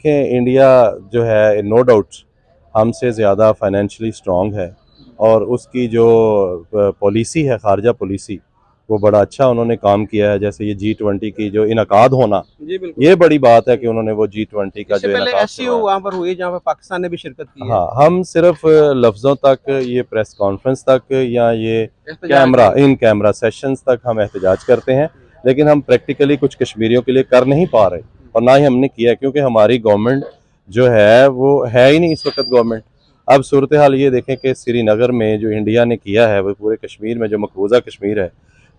कि इंडिया जो है नो डाउट हमसे ज़्यादा फाइनेंशियली स्ट्रॉन्ग है और उसकी जो पॉलिसी है खारजा पॉलिसी वो बड़ा अच्छा उन्होंने काम किया है। जैसे ये G20 की जो इनकाद होना, जी बिल्कुल। ये बड़ी बात है कि उन्होंने वो G20 का इससे जो पहले इनकाद एससीओ करवाया। वहाँ पर हुई जहाँ पर पाकिस्तान ने भी शिरकत की है। हाँ, हम सिर्फ लफ्ज़ों तक, ये प्रेस कॉन्फ्रेंस तक या ये एहतजाज नहीं। इन कैमरा सेशंस तक हम एहतजाज करते हैं, लेकिन हम प्रैक्टिकली कुछ कश्मीरियों के लिए कर नहीं पा रहे और ना ही हमने किया, क्योंकि हमारी गवर्नमेंट जो है वो है ही नहीं इस वक्त गवर्नमेंट। अब सूरत हाल ये देखें कि श्रीनगर में जो इंडिया ने किया है वो पूरे कश्मीर में, जो मकबूजा कश्मीर है,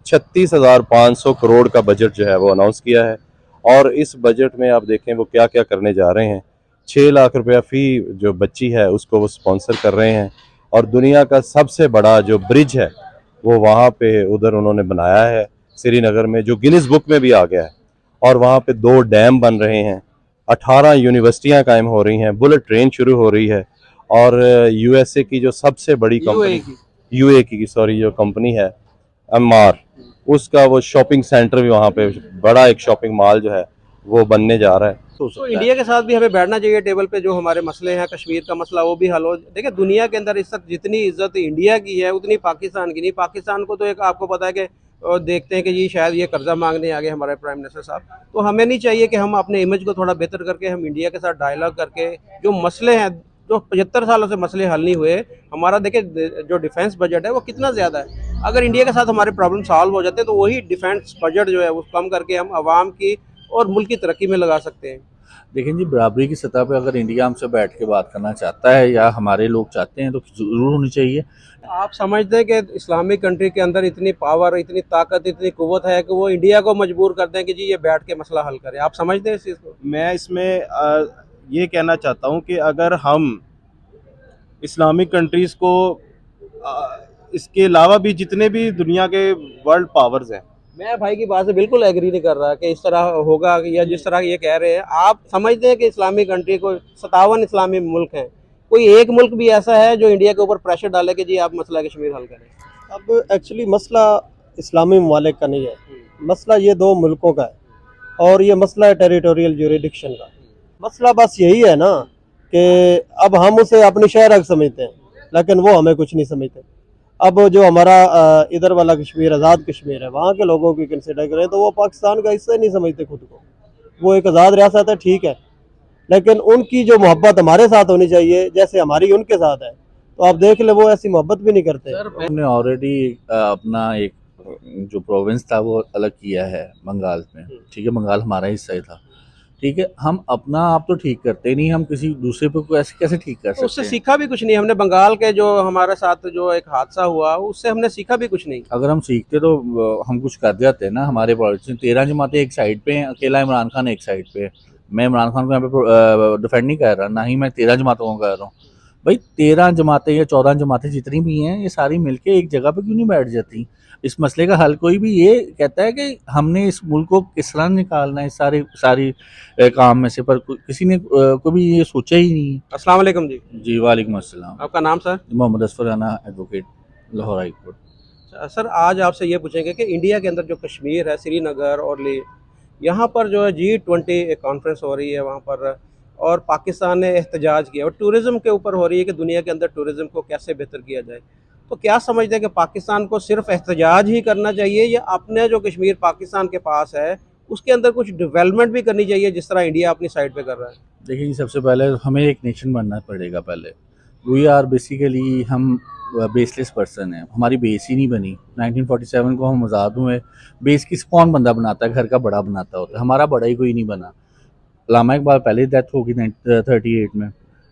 36,500 करोड़ का बजट जो है वो अनाउंस किया है। और इस बजट में आप देखें वो क्या क्या करने जा रहे हैं। 6 लाख रुपया फ़ी जो बच्ची है उसको वो स्पॉन्सर कर रहे हैं, और दुनिया का सबसे बड़ा जो ब्रिज है वो वहाँ पे उधर उन्होंने बनाया है श्रीनगर में, जो गिनीज बुक में भी आ गया है। और वहाँ पे 2 डैम बन रहे हैं, 18 यूनिवर्सिटियाँ कायम हो रही हैं, बुलेट ट्रेन शुरू हो रही है। और यूएसए की जो सबसे बड़ी यूएई कंपनी, की। यूए की सॉरी, जो कंपनी है एमआर, उसका वो शॉपिंग सेंटर भी वहाँ पे, बड़ा एक शॉपिंग मॉल जो है वो बनने जा रहा है। हो तो सकता है इंडिया के साथ भी हमें बैठना चाहिए टेबल पे, जो हमारे मसले हैं, कश्मीर का मसला वो भी हल हो। देखिए दुनिया के अंदर इस वक्त जितनी इज्जत इंडिया की है उतनी पाकिस्तान की नहीं। पाकिस्तान को तो एक आपको पता है कि देखते हैं कि जी शायद ये कर्जा मांगने आ गए हमारे प्राइम मिनिस्टर साहब। तो हमें नहीं चाहिए कि हम अपने इमेज को थोड़ा बेहतर करके हम इंडिया के साथ डायलॉग करके जो मसले हैं, जो 75 सालों से मसले हल नहीं हुए। हमारा देखिए जो डिफेंस बजट है वो कितना ज़्यादा है। अगर इंडिया के साथ हमारे प्रॉब्लम सॉल्व हो जाते हैं तो वही डिफेंस बजट जो है वो कम करके हम आवाम की और मुल्क की तरक्की में लगा सकते हैं। लेकिन जी बराबरी की सतह पे अगर इंडिया हमसे बैठ के बात करना चाहता है या हमारे लोग चाहते हैं तो ज़रूर होनी चाहिए। आप समझते हैं कि इस्लामिक कंट्री के अंदर इतनी पावर, इतनी ताकत, इतनी कुव्वत है कि वो इंडिया को मजबूर कर दें कि जी ये बैठ के मसला हल करें? आप समझते हैं इस चीज़ को? मैं इसमें ये कहना चाहता हूँ कि अगर हम इस्लामिक कंट्रीज़ को इसके अलावा भी जितने भी दुनिया के वर्ल्ड पावर्स हैं, मैं भाई की बात से बिल्कुल एग्री नहीं कर रहा कि इस तरह होगा या जिस तरह ये कह रहे हैं। आप समझते हैं कि इस्लामिक कंट्री को 57 इस्लामी मुल्क हैं, कोई एक मुल्क भी ऐसा है जो इंडिया के ऊपर प्रेशर डाले कि जी आप मसला कश्मीर हल करें? अब एक्चुअली मसला इस्लामी ममालिक का नहीं है, मसला ये दो मुल्कों का है और ये मसला है टेरिटोरियल ज्यूरिडिक्शन का। मसला बस यही है ना कि अब हम उसे अपनी शहर हक समझते हैं लेकिन वो हमें कुछ नहीं समझते। अब जो हमारा इधर वाला कश्मीर आज़ाद कश्मीर है, वहाँ के लोगों की कंसिडर करें तो वो पाकिस्तान का हिस्सा ही नहीं समझते खुद को। वो एक आज़ाद रियासत है, ठीक है, लेकिन उनकी जो मोहब्बत हमारे साथ होनी चाहिए जैसे हमारी उनके साथ है, तो आप देख ले वो ऐसी मोहब्बत भी नहीं करते। हमने ऑलरेडी अपना एक जो प्रोविंस था वो अलग किया है बंगाल में। ठीक है, बंगाल हमारा हिस्सा ही था। ठीक है, हम अपना आप तो ठीक करते नहीं, हम किसी दूसरे पे को ऐसे कैसे ठीक कर तो उससे सकते हैं? सीखा भी कुछ नहीं हमने। बंगाल के जो हमारे साथ जो एक हादसा हुआ उससे हमने सीखा भी कुछ नहीं। अगर हम सीखते तो हम कुछ कर जाते ना। हमारे पॉलिटिशियन 13 जमातें एक साइड पे हैं, अकेला इमरान खान एक साइड पे है। मैं इमरान खान को यहाँ पे डिफेंड नहीं कर रहा, ना ही मैं 13 जमातों को कर रहा हूँ। भाई 13 जमातें या 14 जमातें जितनी भी हैं, ये सारी मिलके एक जगह पे क्यों नहीं बैठ जाती? इस मसले का हल कोई भी ये कहता है कि हमने इस मुल्क को किस तरह निकालना है इस सारी काम में से, पर किसी ने कभी ये सोचा ही नहीं है। अस्सलाम वालेकुम जी। जी वालेकुम अस्सलाम। आपका नाम sir? Mohammad Asfar Rana, advocate, Lahore high court. Sir आज आपसे ये पूछेंगे कि इंडिया के अंदर जो कश्मीर है, श्रीनगर और ले, यहाँ पर जो है G20 एक कॉन्फ्रेंस हो रही है वहाँ पर, और पाकिस्तान ने एहतजाज किया और टूरिज़्म के ऊपर हो रही है कि दुनिया के अंदर टूरिज़्म को कैसे बेहतर किया जाए। तो क्या समझते हैं कि पाकिस्तान को सिर्फ एहतजाज ही करना चाहिए या अपने जो कश्मीर पाकिस्तान के पास है उसके अंदर कुछ डेवलपमेंट भी करनी चाहिए जिस तरह इंडिया अपनी साइड पे कर रहा है? देखिए, सबसे पहले हमें एक नेशन बनना पड़ेगा। पहले वी आर बेसिकली हम बेसलेस पर्सन है, हमारी बेस ही नहीं बनी। 1947 को हम आज़ाद हुए, बेस किस कौन बंदा बनाता है? घर का बड़ा बनाता होता है, हमारा बड़ा ही कोई नहीं बना। अल्लामा इकबाल पहले डेथ होगी 38 में,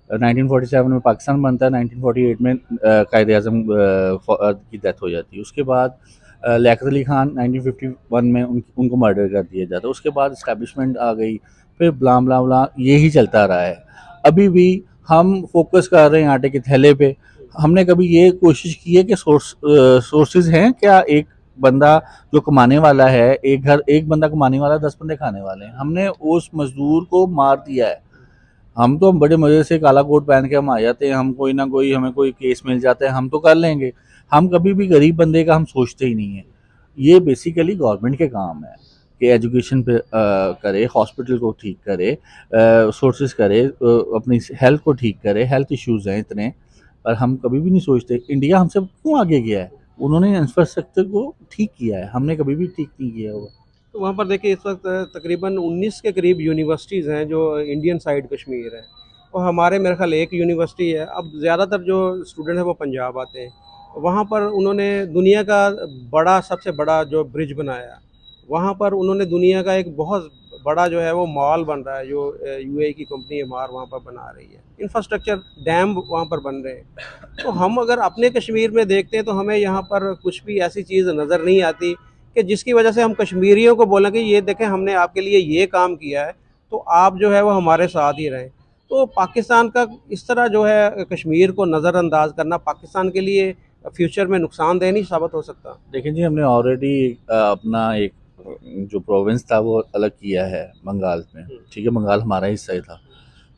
1947 में पाकिस्तान बनता है, 1948 में कायद आज़म की डेथ हो जाती है। उसके बाद लियाकत अली खान 1951 में उनको मर्डर कर दिया जाता है। उसके बाद इस्टेब्लिशमेंट आ गई, फिर ब्ला ब्ला ब्ला यही चलता रहा है। अभी भी हम फोकस कर रहे हैं आटे के थैले पे। हमने कभी ये कोशिश की है कि सोर्सेज हैं क्या? एक बंदा जो कमाने वाला है, एक बंदा कमाने वाला, 10 बंदे खाने वाले हैं। हमने उस मजदूर को मार दिया है। हम तो बड़े मज़े से काला कोट पहन के हम आ जाते हैं, हम कोई ना कोई, हमें कोई केस मिल जाता है हम तो कर लेंगे। हम कभी भी गरीब बंदे का हम सोचते ही नहीं है। ये बेसिकली गवर्नमेंट के काम है कि एजुकेशन पे करे, हॉस्पिटल को ठीक करे, सोर्सेज करे, अपनी हेल्थ को ठीक करे। हेल्थ इश्यूज़ हैं इतने, पर हम कभी भी नहीं सोचते इंडिया हमसे क्यों आगे गया है। उन्होंने इंफ्रास्ट्रक्चर को ठीक किया है, हमने कभी भी ठीक नहीं किया हुआ। तो वहाँ पर देखिए इस वक्त तकरीबन 19 के करीब यूनिवर्सिटीज़ हैं जो इंडियन साइड कश्मीर है, और हमारे मेरे ख्याल एक यूनिवर्सिटी है। अब ज़्यादातर जो स्टूडेंट हैं वो पंजाब आते हैं। वहाँ पर उन्होंने दुनिया का सबसे बड़ा जो ब्रिज बनाया, वहाँ पर उन्होंने दुनिया का एक बहुत बड़ा जो है वो मॉल बन रहा है, जो यूएई की कंपनी एमआर वहाँ पर बना रही है। इंफ्रास्ट्रक्चर डैम वहाँ पर बन रहे हैं। तो हम अगर अपने कश्मीर में देखते हैं तो हमें यहाँ पर कुछ भी ऐसी चीज़ नज़र नहीं आती कि जिसकी वजह से हम कश्मीरियों को बोलें कि ये देखें हमने आपके लिए ये काम किया है, तो आप जो है वो हमारे साथ ही रहें। तो पाकिस्तान का इस तरह जो है कश्मीर को नज़रअंदाज करना पाकिस्तान के लिए फ्यूचर में नुकसानदेह नहीं साबित हो सकता? देखिए जी, हमने ऑलरेडी अपना एक जो प्रोविंस था वो अलग किया है बंगाल में, ठीक है, बंगाल हमारा हिस्सा ही था,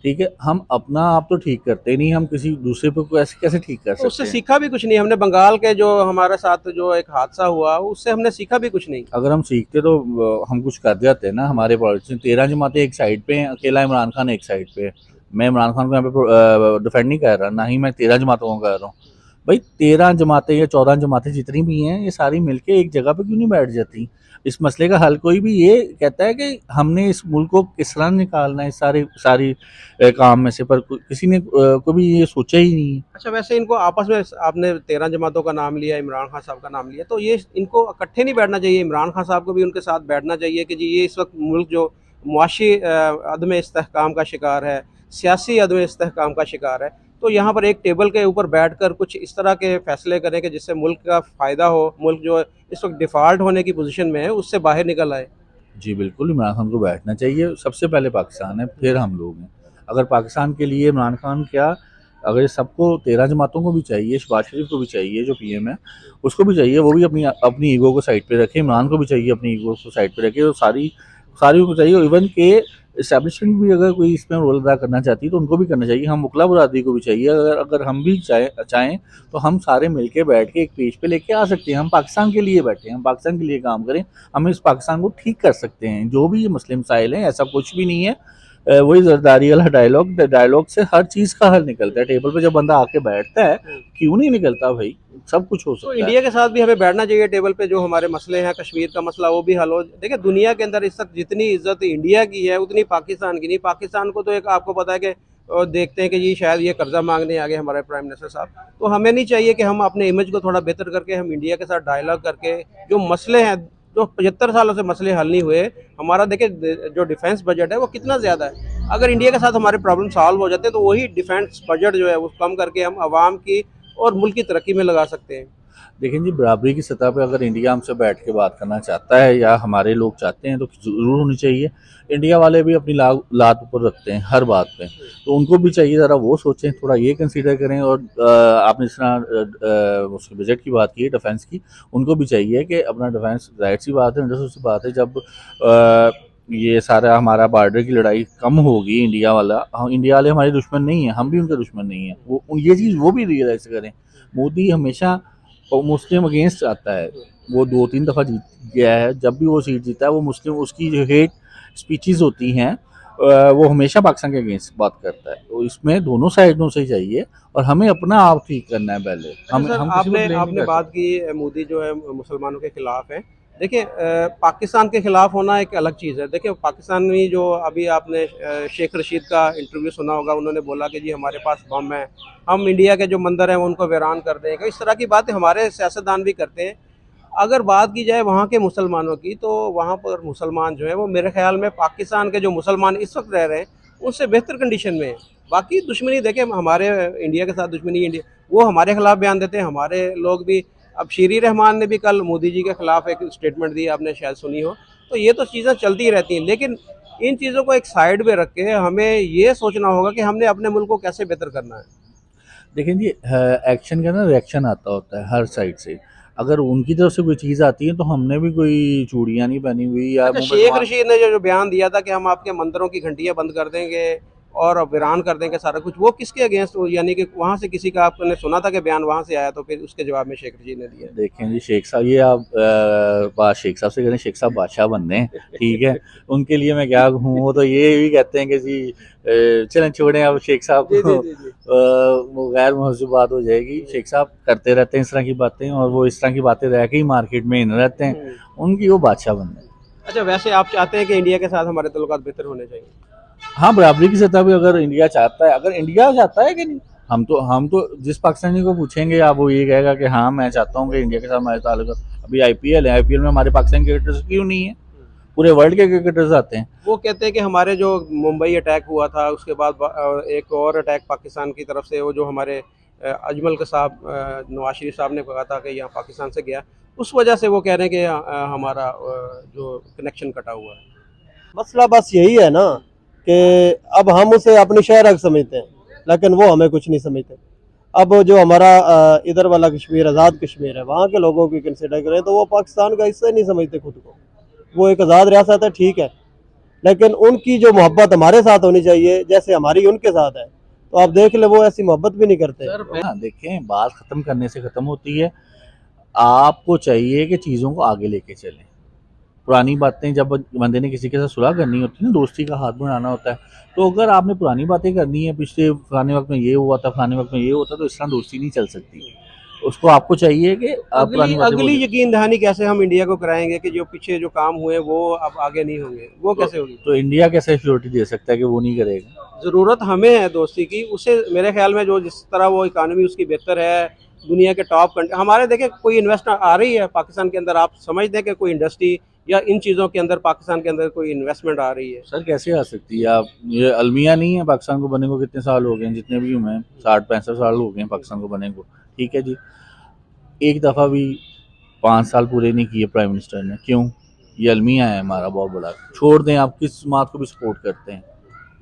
ठीक है। हम अपना आप तो ठीक करते नहीं, हम किसी दूसरे पे को ऐसे कैसे ठीक कर तो उससे सकते हैं। सीखा भी कुछ नहीं हमने, बंगाल के जो हमारे साथ जो एक हादसा हुआ उससे हमने सीखा भी कुछ नहीं। अगर हम सीखते तो हम कुछ कर जाते हैं ना। हमारे पॉलिटिशियन 13 जमातें एक साइड पे हैं, अकेला इमरान खान एक साइड पे है। मैं इमरान खान को यहाँ पे डिफेंड नहीं कर रहा, ना ही मैं 13 जमातों को कर रहा हूँ। भाई 13 जमातें या 14 जमातें जितनी भी हैं, ये सारी मिलके एक जगह पे क्यों नहीं बैठ जाती। इस मसले का हल कोई भी ये कहता है कि हमने इस मुल्क को किस तरह निकालना है इस सारी काम में से, पर किसी ने कभी ये सोचा ही नहीं है। अच्छा, वैसे इनको आपस में, आपने 13 जमातों का नाम लिया, इमरान खान साहब का नाम लिया, तो ये इनको इकट्ठे नहीं बैठना चाहिए? इमरान खान साहब को भी उनके साथ बैठना चाहिए कि जी ये इस वक्त मुल्क जो मुआशी अदम इस्तेहकाम का शिकार है, सियासी अदम इस्तेहकाम का शिकार है, तो यहाँ पर एक टेबल के ऊपर बैठकर कुछ इस तरह के फैसले करें कि जिससे मुल्क का फ़ायदा हो, मुल्क जो इस वक्त डिफ़ॉल्ट होने की पोजीशन में है उससे बाहर निकल आए। जी बिल्कुल, इमरान खान को बैठना चाहिए। सबसे पहले पाकिस्तान है, फिर हम लोग हैं। अगर पाकिस्तान के लिए इमरान खान क्या, अगर सबको 13 जमातों को भी चाहिए, शहबाज शरीफ को भी चाहिए जो पीएम है, उसको भी चाहिए, वो भी अपनी अपनी ईगो को साइड पे रखे। इमरान को भी चाहिए अपनी ईगो को साइड पे रखे, तो सारी को चाहिए। इवन के इस्टेब्लिशमेंट भी अगर कोई इसमें रोल अदा करना चाहती है तो उनको भी करना चाहिए। हम मुखला बरादरी को भी चाहिए। अगर हम भी चाहें तो हम सारे मिलके बैठ के एक पेज पे लेके आ सकते हैं। हम पाकिस्तान के लिए बैठे हैं, हम पाकिस्तान के लिए काम करें, हम इस पाकिस्तान को ठीक कर सकते हैं। जो भी ये मसले मसाइल हैं, ऐसा कुछ भी नहीं है। वही जरदारी वाला डायलॉग से हर चीज़ का हल निकलता है। टेबल पे जब बंदा आके बैठता है, क्यों नहीं निकलता भाई, सब कुछ हो तो सकता है। इंडिया के साथ भी हमें बैठना चाहिए टेबल पे, जो हमारे मसले हैं, कश्मीर का मसला वो भी हल हो। देखिए दुनिया के अंदर इस वक्त जितनी इज्जत इंडिया की है उतनी पाकिस्तान की नहीं। पाकिस्तान को तो एक आपको पता है कि देखते हैं कि जी शायद ये कर्जा मांगने आ गए हमारे प्राइम मिनिस्टर साहब। तो हमें नहीं चाहिए कि हम अपने इमेज को थोड़ा बेहतर करके हम इंडिया के साथ डायलॉग करके जो मसले हैं, जो 75 सालों से मसले हल नहीं हुए, हमारा देखिए जो डिफेंस बजट है वो कितना ज़्यादा है। अगर इंडिया के साथ हमारे प्रॉब्लम सॉल्व हो जाते हैं तो वही डिफेंस बजट जो है वो कम करके हम आवाम की और मुल्क की तरक्की में लगा सकते हैं। लेकिन जी बराबरी की सतह पे अगर इंडिया हमसे बैठ के बात करना चाहता है या हमारे लोग चाहते हैं तो ज़रूर होनी चाहिए। इंडिया वाले भी अपनी लात ऊपर रखते हैं हर बात पे, तो उनको भी चाहिए ज़रा वो सोचें, थोड़ा ये कंसीडर करें। और आपने जिस तरह उसके बजट की बात की है, डिफेंस की, उनको भी चाहिए कि अपना डिफेंस, जाहिर सी बात है, इंडस्ट्री सी बात है, जब ये सारा हमारा बॉर्डर की लड़ाई कम होगी, इंडिया वाले हमारे दुश्मन नहीं है, हम भी उनके दुश्मन नहीं है। वो ये चीज़ वो भी रियलाइज़ करें। मोदी हमेशा मुस्लिम अगेंस्ट आता है, वो 2-3 दफ़ा जीत गया है। जब भी वो सीट जीता है, वो मुस्लिम, उसकी जो हेट स्पीचेस होती हैं, वो हमेशा पाकिस्तान के अगेंस्ट बात करता है। तो इसमें दोनों साइडों से चाहिए, और हमें अपना आप ठीक करना है पहले। हम सर, हम किसी को आपने blame नहीं आपने कर बात की मोदी जो है मुसलमानों के खिलाफ है। देखिए पाकिस्तान के खिलाफ होना एक अलग चीज़ है। देखिए पाकिस्तान में जो अभी आपने शेख रशीद का इंटरव्यू सुना होगा, उन्होंने बोला कि जी हमारे पास बम है, हम इंडिया के जो मंदिर हैं उनको वीरान कर देंगे। इस तरह की बातें हमारे सियासतदान भी करते हैं। अगर बात की जाए वहाँ के मुसलमानों की, तो वहाँ पर मुसलमान जो है वो मेरे ख्याल में पाकिस्तान के जो मुसलमान इस वक्त रह रहे हैं उससे बेहतर कंडीशन में है। बाकी दुश्मनी देखें, हमारे इंडिया के साथ दुश्मनी, इंडिया वो हमारे खिलाफ बयान देते हैं, हमारे लोग भी। अब शीरी रहमान ने भी कल मोदी जी के खिलाफ एक स्टेटमेंट दी, आपने शायद सुनी हो। तो ये तो चीज़ें चलती रहती हैं, लेकिन इन चीज़ों को एक साइड में रख के हमें ये सोचना होगा कि हमने अपने मुल्क को कैसे बेहतर करना है। देखें जी, एक्शन का ना रिएक्शन आता होता है हर साइड से। अगर उनकी तरफ से कोई चीज़ आती है तो हमने भी कोई चूड़ियाँ नहीं पहनी हुई या अच्छा, मुंह पे शेख रुमाल। रशीद ने जो बयान दिया था कि हम आपके मंदिरों की घंटियां बंद कर देंगे, और वीरान कर देंगे सारा कुछ, वो किसके अगेंस्ट हो? यानी कि वहाँ से किसी का आपने सुना था कि बयान वहाँ से आया, तो फिर उसके जवाब में शेख जी ने दिया। देखें जी शेख साहब, ये आप बात शेख साहब से करें, शेख साहब बादशाह बनने हैं, ठीक है। उनके लिए मैं क्या कहूँ, वो तो ये भी कहते हैं कि जी चलें छोड़ें अब शेख साहब जी को, जी जी जी। वो गैर महसूब बात हो जाएगी। शेख साहब करते रहते हैं इस तरह की बातें, और वो इस तरह की बातें रह के ही मार्केट में इन रहते हैं, उनकी वो बादशाह बनने। अच्छा, वैसे आप चाहते हैं कि इंडिया के साथ हमारे तल्लुकात बेहतर होने चाहिए? हाँ, बराबरी की सतह पे अगर इंडिया चाहता है, अगर इंडिया चाहता है कि नहीं, हम तो जिस पाकिस्तानी को पूछेंगे आप, वो ये कहेगा कि हाँ मैं चाहता हूँ कि इंडिया के साथ हमारे ताल्लुक। अभी आईपीएल है, आईपीएल में हमारे पाकिस्तान क्रिकेटर्स क्यों नहीं है? पूरे वर्ल्ड के क्रिकेटर्स आते हैं। वो कहते हैं कि हमारे जो मुंबई अटैक हुआ था उसके बाद एक और अटैक पाकिस्तान की तरफ से, वो जो हमारे अजमल के साहब नवाज शरीफ साहब ने कहा था कि यहाँ पाकिस्तान से गया, उस वजह से वो कह रहे हैं कि हमारा जो कनेक्शन कटा हुआ है। मसला बस यही है ना कि अब हम उसे अपनी शहर समझते हैं, लेकिन वो हमें कुछ नहीं समझते। अब जो हमारा इधर वाला कश्मीर, आज़ाद कश्मीर है, वहाँ के लोगों की कंसिडर करें तो वो पाकिस्तान का हिस्सा नहीं समझते खुद को। वो एक आज़ाद रियासत है, ठीक है, लेकिन उनकी जो मोहब्बत हमारे साथ होनी चाहिए जैसे हमारी उनके साथ है, तो आप देख ले वो ऐसी मोहब्बत भी नहीं करते। सर हाँ, देखें बात ख़त्म करने से ख़त्म होती है। आपको चाहिए कि चीज़ों को आगे लेके चलें। पुरानी बातें जब बंदे ने किसी के साथ सुलह करनी होती है ना, दोस्ती का हाथ बढ़ाना होता है, तो अगर आपने पुरानी बातें करनी है, पिछले फलाने वक्त में ये हुआ था, फलाने वक्त में ये होता, तो इस तरह दोस्ती नहीं चल सकती। उसको आपको चाहिए कि आप अगली पुरानी बातें अगली बोलें। यकीन दहानी कैसे हम इंडिया को कराएंगे कि जो पीछे जो काम हुए वो अब आगे नहीं होंगे, वो कैसे होगी? तो इंडिया कैसे श्योरिटी दे सकता है कि वो नहीं करेगा? ज़रूरत हमें है दोस्ती की, उसे मेरे ख्याल में जो जिस तरह वो इकानमी उसकी बेहतर है, दुनिया के टॉप कंट्री हमारे, देखें कोई इन्वेस्टर आ रही है पाकिस्तान के अंदर, आप समझते हैं कि कोई इंडस्ट्री या इन चीज़ों के अंदर पाकिस्तान के अंदर कोई इन्वेस्टमेंट आ रही है? सर कैसे आ सकती है? आप ये अलमिया नहीं है पाकिस्तान को बने को, कितने साल हो गए हैं, जितने भी हुए हैं 60-65 साल हो गए हैं पाकिस्तान को बने को, ठीक है जी। एक दफ़ा भी 5 साल पूरे नहीं किए प्राइम मिनिस्टर ने, क्यों? ये अलमिया है हमारा बहुत बड़ा। छोड़ दें, आप किस जमात को भी सपोर्ट करते हैं,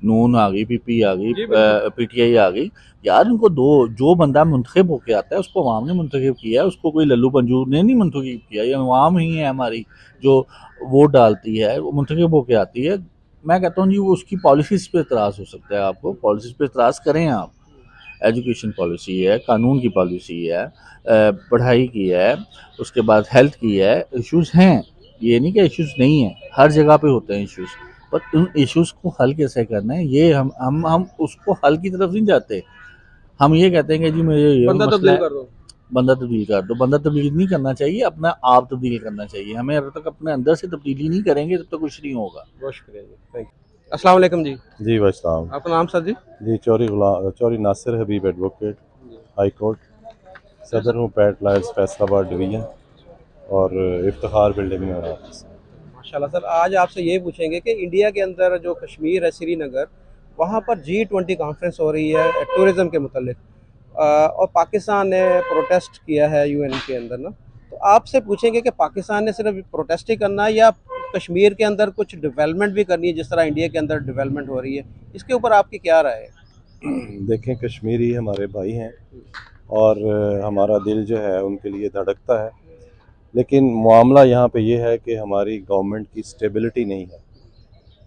नून आ गई, पीपी आ गई, जी बिल्कुल। पीटीआई आ गई, यार इनको दो। जो बंदा मुंतखब होके आता है उसको अवाम ने मुंतखब किया है, उसको कोई लल्लू पंजूर ने नहीं मुंतखब किया, ये अवाम ही है हमारी जो वोट डालती है, वो मुंतखब होके आती है। मैं कहता हूँ जी, वो उसकी पॉलिसीज़ पे एतराज़ हो सकता है, आपको पॉलिसीज़ पे एतराज़ करें आप। एजुकेशन पॉलिसी है, कानून की पॉलिसी है, पढ़ाई की है, उसके बाद हेल्थ की है, इश्यूज़ हैं, ये नहीं कि इश्यूज़ नहीं है, हर जगह पे होते हैं इश्यूज़, पर उन इश्यूज़ को हल कैसे करना है, ये हम उसको हल की तरफ नहीं जाते। हम ये कहते हैं कि जी मुझे ये बंदा मसला तब्दील है, कर दो। बंदा तब्दील कर दो। बंदा तब्दील नहीं करना चाहिए, अपना आप तब्दील करना चाहिए। हमें जब तक अपने अंदर से तब्दीली नहीं करेंगे तब तक कुछ नहीं होगा। बहुत शुक्रिया जी, थैंक यू। अस्सलाम वालेकुम जी। जी वस्सलाम। आपका नाम सर जी? जी चौरी नासिर हबीब एडवोकेट, हाई कोर्ट, सदर हूँ पैट लॉयर्स फैसलाबाद डिवीज़न और इफ्तिखार बिल्डिंग में हूँ। माशाल्लाह सर, आज आपसे ये पूछेंगे कि इंडिया के अंदर जो कश्मीर है, श्रीनगर, वहाँ पर G20 कॉन्फ्रेंस हो रही है टूरिज़्म के मुतल्लिक, और पाकिस्तान ने प्रोटेस्ट किया है यूएन के अंदर ना, तो आपसे पूछेंगे कि पाकिस्तान ने सिर्फ प्रोटेस्ट ही करना है या कश्मीर के अंदर कुछ डेवलपमेंट भी करनी है जिस तरह इंडिया के अंदर डेवलपमेंट हो रही है? इसके ऊपर आपकी क्या राय है? देखें, कश्मीरी हमारे भाई हैं और हमारा दिल जो है उनके लिए धड़कता है, लेकिन मामला यहाँ पे ये है कि हमारी गवर्नमेंट की स्टेबिलिटी नहीं है।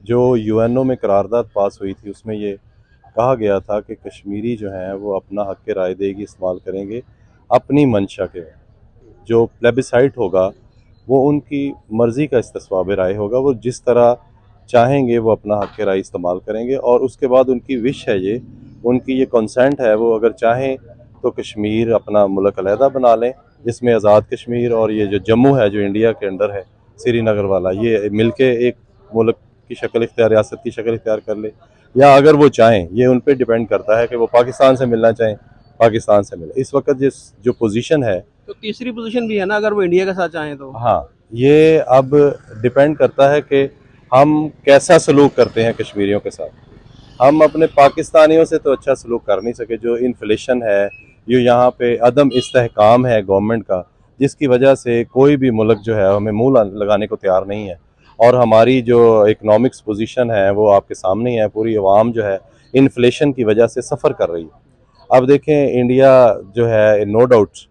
जो यूएनओ में करारदाद पास हुई थी उसमें ये कहा गया था कि कश्मीरी जो हैं वो अपना हक़ राय दही इस्तेमाल करेंगे अपनी मंशा के। जो प्लेबिसाइट होगा वो उनकी मर्ज़ी का इस्तेसाब राय होगा, वो जिस तरह चाहेंगे वो अपना हक़ राय इस्तेमाल करेंगे, और उसके बाद उनकी विश है, ये उनकी ये कंसेंट है, वो अगर चाहें तो कश्मीर अपना मुल्क अलहदा बना लें जिसमें आज़ाद कश्मीर और ये जो जम्मू है जो इंडिया के अंडर है, श्रीनगर वाला, ये मिलके एक मुल्क की शक्ल इख्तियार, रियासत की शक्ल इख्तियार कर ले। या अगर वो चाहें, ये उन पर डिपेंड करता है कि वो पाकिस्तान से मिलना चाहें, पाकिस्तान से मिले। इस वक्त जिस जो पोजीशन है, तो तीसरी पोजीशन भी है ना, अगर वो इंडिया के साथ चाहें तो? हाँ, ये अब डिपेंड करता है कि हम कैसा सलूक करते हैं कश्मीरियों के साथ। हम अपने पाकिस्तानियों से तो अच्छा सलूक कर नहीं सके। जो इन्फ्लेशन है, ये यहाँ पे अदम इस्तेहकाम है गवर्नमेंट का, जिसकी वजह से कोई भी मुल्क जो है हमें मुंह लगाने को तैयार नहीं है, और हमारी जो इकनॉमिक्स पोजीशन है वो आपके सामने ही है। पूरी आवाम जो है इन्फ्लेशन की वजह से सफ़र कर रही है। अब देखें, इंडिया जो है नो डाउट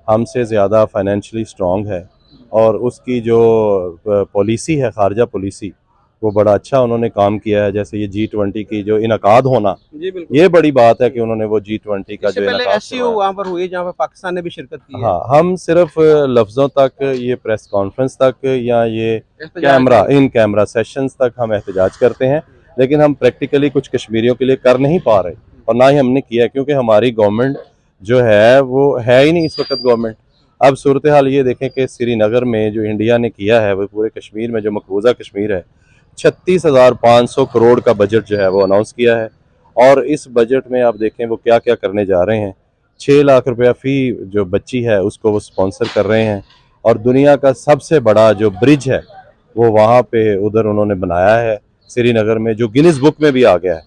हमसे ज़्यादा फाइनेंशियली स्ट्रॉन्ग है, और उसकी जो पॉलिसी है, खारजा पॉलिसी, वो बड़ा अच्छा उन्होंने काम किया है। जैसे ये G20 की जो इनकाद होना, जी बिल्कुल। ये बड़ी बात है कि उन्होंने वो G20 का इससे जो पहले इनकाद एससीओ करवाया। वहाँ पर हुई जहाँ पर पाकिस्तान ने भी शिरकत की है। हाँ, हम सिर्फ लफ्ज़ों तक, ये प्रेस कॉन्फ्रेंस तक या ये एहतजाज नहीं। इन कैमरा सेशंस तक हम एहतजाज करते हैं, लेकिन हम प्रैक्टिकली कुछ कश्मीरियों के लिए कर नहीं पा रहे और ना ही हमने किया, क्योंकि हमारी गवर्नमेंट जो है वो है ही नहीं इस वक्त गवर्नमेंट। अब सूरत हाल ये देखें कि श्रीनगर में जो इंडिया ने किया है, वो पूरे कश्मीर में जो मकबूजा कश्मीर है, 36,500 करोड़ का बजट जो है वो अनाउंस किया है। और इस बजट में आप देखें वो क्या क्या करने जा रहे हैं। 6 लाख रुपया फ़ी जो बच्ची है उसको वो स्पॉन्सर कर रहे हैं, और दुनिया का सबसे बड़ा जो ब्रिज है वो वहाँ पे उधर उन्होंने बनाया है श्रीनगर में, जो गिनीज बुक में भी आ गया है।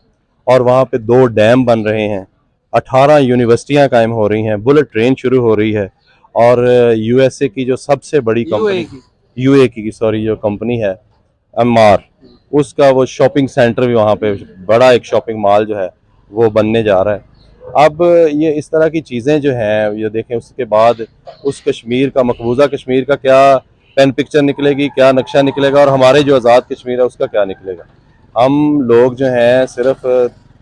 और वहाँ पे 2 डैम बन रहे हैं, 18 यूनिवर्सिटियाँ कायम हो रही हैं, बुलेट ट्रेन शुरू हो रही है। और यूएसए की जो सबसे बड़ी यूएई कंपनी, की। यूए की सॉरी, जो कंपनी है एमआर, उसका वो शॉपिंग सेंटर भी वहाँ पे, बड़ा एक शॉपिंग मॉल जो है वो बनने जा रहा है। अब ये इस तरह की चीज़ें जो हैं ये देखें, उसके बाद उस कश्मीर का, मकबूजा कश्मीर का क्या पेन पिक्चर निकलेगी, क्या नक्शा निकलेगा, और हमारे जो आज़ाद कश्मीर है उसका क्या निकलेगा। हम लोग जो हैं सिर्फ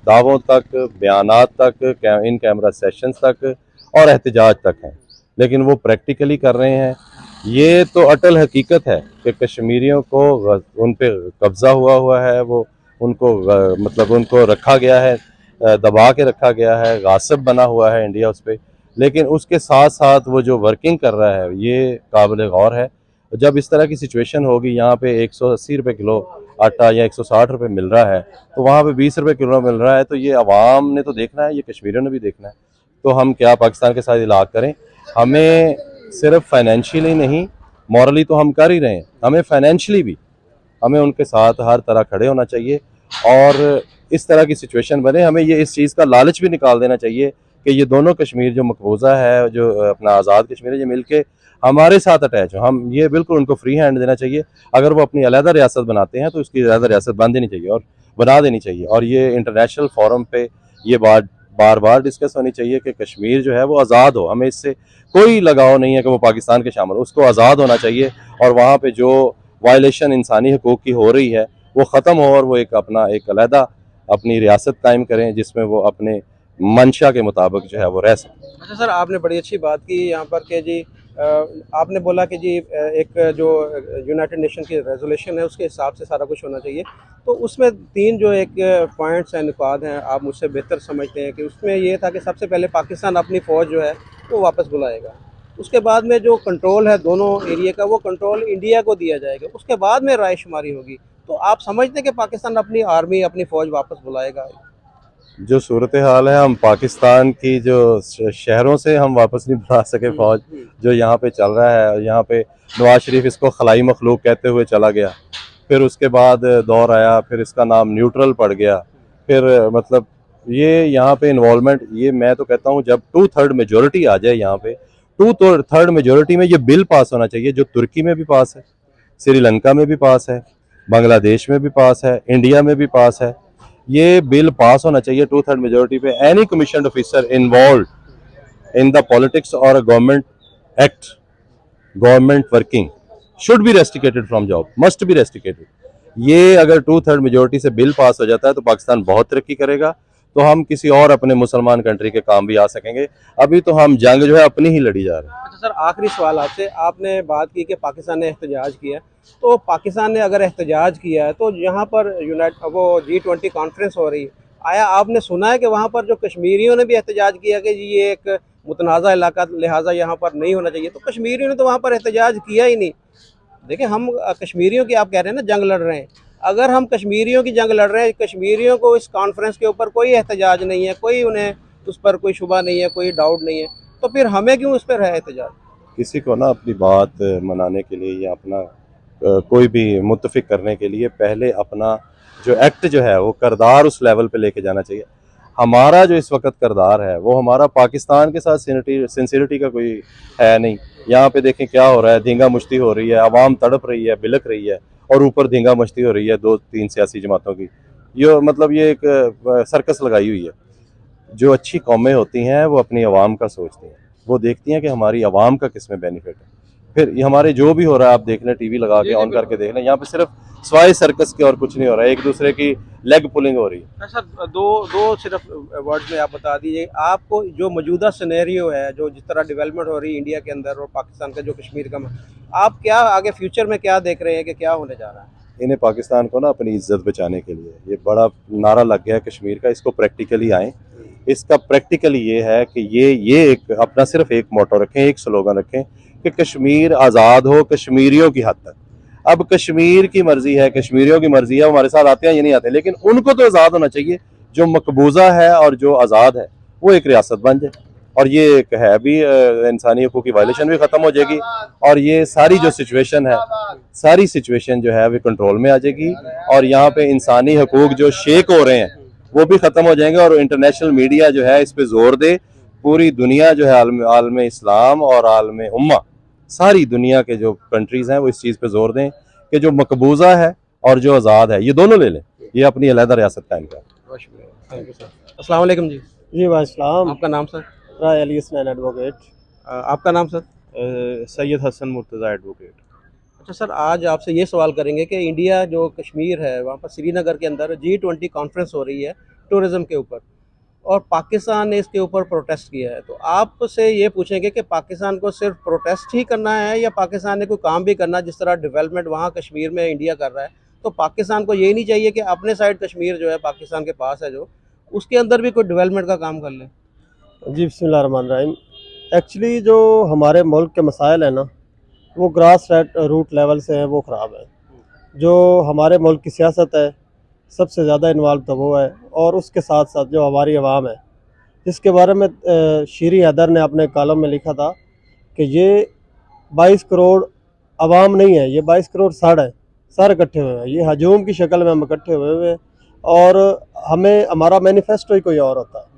दावों तक, बयानात तक, इन कैमरा सेशंस तक और एहतजाज तक हैं, लेकिन वो प्रैक्टिकली कर रहे हैं। ये तो अटल हकीकत है कि कश्मीरियों को उन पे कब्ज़ा हुआ है, वो उनको मतलब उनको रखा गया है, दबा के रखा गया है, गासिब बना हुआ है इंडिया उस पर। लेकिन उसके साथ साथ वो जो वर्किंग कर रहा है ये काबिल गौर है। जब इस तरह की सिचुएशन होगी, यहाँ पे 180 रुपये किलो आटा या 160 रुपये मिल रहा है, तो वहाँ पे 20 रुपये किलो मिल रहा है, तो ये अवाम ने तो देखना है, ये कश्मीरियों ने भी देखना है। तो हम क्या पाकिस्तान के साथ इलाक़ करें? हमें सिर्फ फाइनेंशियली नहीं, मॉरली तो हम कर ही रहे हैं, हमें फाइनेंशियली भी हमें उनके साथ हर तरह खड़े होना चाहिए। और इस तरह की सिचुएशन बने, हमें ये इस चीज़ का लालच भी निकाल देना चाहिए कि ये दोनों कश्मीर, जो मकबूजा है, जो अपना आज़ाद कश्मीर है, ये मिलके हमारे साथ अटैच हो। हम ये बिल्कुल उनको फ्री हैंड देना चाहिए। अगर वो अपनी अलहदा रियासत बनाते हैं तो उसकी अलहदा रियासत बन देनी चाहिए और बना देनी चाहिए। और ये इंटरनेशनल फोरम पे ये बात बार बार डिस्कस होनी चाहिए कि कश्मीर जो है वो आज़ाद हो, हमें इससे कोई लगाव नहीं है कि वो पाकिस्तान के शामिल हो, उसको आज़ाद होना चाहिए। और वहाँ पे जो वायलेशन इंसानी हकूक़ की हो रही है वो ख़त्म हो, और वो एक अपना एक अलहदा अपनी रियासत कायम करें जिसमें वो अपने मंशा के मुताबिक जो है वो रह सकें। अच्छा सर, आपने बड़ी अच्छी बात की यहाँ पर कि जी आपने बोला कि जी एक जो यूनाइटेड नेशन की रेजोल्यूशन है उसके हिसाब से सारा कुछ होना चाहिए। तो उसमें 3 जो एक पॉइंट्स हैं, नुकात हैं, आप मुझसे बेहतर समझते हैं कि उसमें ये था कि सबसे पहले पाकिस्तान अपनी फ़ौज जो है वो वापस बुलाएगा। उसके बाद में जो कंट्रोल है दोनों एरिया का, वो कंट्रोल इंडिया को दिया जाएगा। उसके बाद में रायशुमारी होगी। तो आप समझते हैं कि पाकिस्तान अपनी आर्मी, अपनी फ़ौज वापस बुलाएगा? जो सूरत हाल है, हम पाकिस्तान की जो शहरों से हम वापस नहीं बुला सके फ़ौज, जो यहाँ पे चल रहा है। यहाँ पे नवाज शरीफ इसको खलाई मखलूक कहते हुए चला गया, फिर उसके बाद दौर आया, फिर इसका नाम न्यूट्रल पड़ गया, फिर मतलब ये यहाँ पे इन्वॉल्वमेंट, ये मैं तो कहता हूँ जब 2/3 मेजोरिटी आ जाए यहाँ पे, 2/3 मेजोरिटी में ये बिल पास होना चाहिए, जो तुर्की में भी पास है, श्रीलंका में भी पास है, बांग्लादेश में भी पास है, इंडिया में भी पास है। ये बिल पास होना चाहिए 2/3 मेजोरिटी पे। Any commission officer involve in the politics और government act, government working should be rusticated from job, must be rusticated. ये अगर 2/3 मेजोरिटी से बिल पास हो जाता है तो पाकिस्तान बहुत तरक्की करेगा, तो हम किसी और अपने मुसलमान कंट्री के काम भी आ सकेंगे। अभी तो हम जंग जो है अपनी ही लड़ी जा रहे हैं। अच्छा सर, आखिरी सवाल आपसे, आपने बात की कि पाकिस्तान ने एहतजाज किया। तो पाकिस्तान ने अगर एहतजाज किया है तो यहाँ पर वो G20 कॉन्फ्रेंस हो रही है, आया आपने सुना है कि वहाँ पर जो कश्मीरियों ने भी एहतजाज किया कि जी ये एक मुतनाज़ा इलाका, लिहाजा यहाँ पर नहीं होना चाहिए? तो कश्मीरियों ने तो वहाँ पर एहतजाज किया ही नहीं। देखिए, हम कश्मीरियों की, आप कह रहे हैं ना जंग लड़ रहे हैं, अगर हम कश्मीरियों की जंग लड़ रहे हैं, कश्मीरियों को इस कॉन्फ्रेंस के ऊपर कोई एहतजाज नहीं है, कोई उन्हें उस पर कोई शुबा नहीं है, कोई डाउट नहीं है, तो फिर हमें क्यों उस पर है एहतजाज? किसी को ना अपनी बात मनाने के लिए या अपना कोई भी मुत्तफिक करने के लिए पहले अपना जो एक्ट जो है वो करदार उस लेवल पे लेके जाना चाहिए। हमारा जो इस वक्त करदार है वो हमारा पाकिस्तान के साथ सिंसिरिटी का कोई है नहीं। यहाँ पे देखें क्या हो रहा है, धींगा मुश्ती हो रही है, आवाम तड़प रही है, बिलक रही है, और ऊपर धींगा मस्ती हो रही है 2-3 सियासी जमातों की। ये मतलब ये एक सर्कस लगाई हुई है। जो अच्छी कौमें होती हैं वो अपनी आवाम का सोचती हैं, वो देखती हैं कि हमारी आवाम का किस में बेनिफिट है। फिर ये हमारे जो भी हो रहा है आप देख लें, टीवी लगा के ऑन करके देख लें, यहाँ पे सिर्फ स्वाय सर्कस के और कुछ नहीं हो रहा है, एक दूसरे की लेग पुलिंग हो रही है। सर दो सिर्फ वर्ड में आप बता दीजिए, आपको जो मौजूदा सिनेरियो है, जो जिस तरह डेवलपमेंट हो रही है इंडिया के अंदर और पाकिस्तान का जो कश्मीर का, आप क्या आगे फ्यूचर में क्या देख रहे हैं कि क्या होने जा रहा है? इन्हें पाकिस्तान को ना अपनी इज्जत बचाने के लिए ये बड़ा नारा लग गया है कश्मीर का, इसको प्रैक्टिकली आए। इसका प्रैक्टिकली ये है कि ये एक अपना सिर्फ एक मोटो रखें, एक स्लोगन रखें कि कश्मीर आज़ाद हो कश्मीरियों की हद तक। अब कश्मीर की मर्जी है, कश्मीरियों की मर्जी है, हमारे साथ आते हैं या नहीं आते, लेकिन उनको तो आज़ाद होना चाहिए। जो मकबूजा है और जो आज़ाद है वो एक रियासत बन जाए, और ये एक है भी इंसानी हकूक़ की वायलेशन भी ख़त्म हो जाएगी, और ये सारी जो सिचुएशन है, सारी सिचुएशन जो है वो कंट्रोल में आ जाएगी, और यहाँ पे इंसानी हकूक़ जो शेक हो रहे हैं वो भी ख़त्म हो जाएंगे। और इंटरनेशनल मीडिया जो है इस पे जोर दे, पूरी दुनिया जो है आलम इस्लाम और आलम उम्मा, सारी दुनिया के जो कंट्रीज़ हैं वो इस चीज़ पे जोर दें कि जो मकबूजा है और जो आज़ाद है ये दोनों ले लें, ये अपनी अलहदा रियासत कायम करें। बहुत शुक्रिया, थैंक यू सर। अस्सलाम वालेकुम जी। जी वाइसलाम। आपका नाम सर? राय अली हसनैन एडवोकेट। आपका नाम सर? सैयद हसन मुर्तज़ा एडवोकेट। अच्छा सर, आज आपसे ये सवाल करेंगे कि इंडिया जो कश्मीर है वहाँ पर श्रीनगर के अंदर G20 कॉन्फ्रेंस हो रही है टूरिज़्म के ऊपर, और पाकिस्तान ने इसके ऊपर प्रोटेस्ट किया है, तो आपसे ये पूछेंगे कि पाकिस्तान को सिर्फ प्रोटेस्ट ही करना है या पाकिस्तान ने कोई काम भी करना है? जिस तरह डेवलपमेंट वहाँ कश्मीर में इंडिया कर रहा है, तो पाकिस्तान को ये नहीं चाहिए कि अपने साइड कश्मीर जो है पाकिस्तान के पास है, जो उसके अंदर भी कोई डेवलपमेंट का काम कर ले? जी बिस्मिल्लाहिर्रहमानिर्रहीम। एक्चुअली जो हमारे मुल्क के मसाइल हैं ना, वो ग्रास रूट लेवल से हैं, वो ख़राब है। जो हमारे मुल्क की सियासत है सबसे ज़्यादा इन्वॉल्व तो वो है, और उसके साथ साथ जो हमारी आवाम है, जिसके बारे में शीरी हैदर ने अपने कॉलम में लिखा था कि ये 22 करोड़ आवाम नहीं है, ये 22 करोड़ सड़ है, सर इकट्ठे हुए हैं, ये हजूम की शक्ल में हम इकट्ठे हुए हैं, और हमें हमारा मैनिफेस्टो ही कोई और होता है।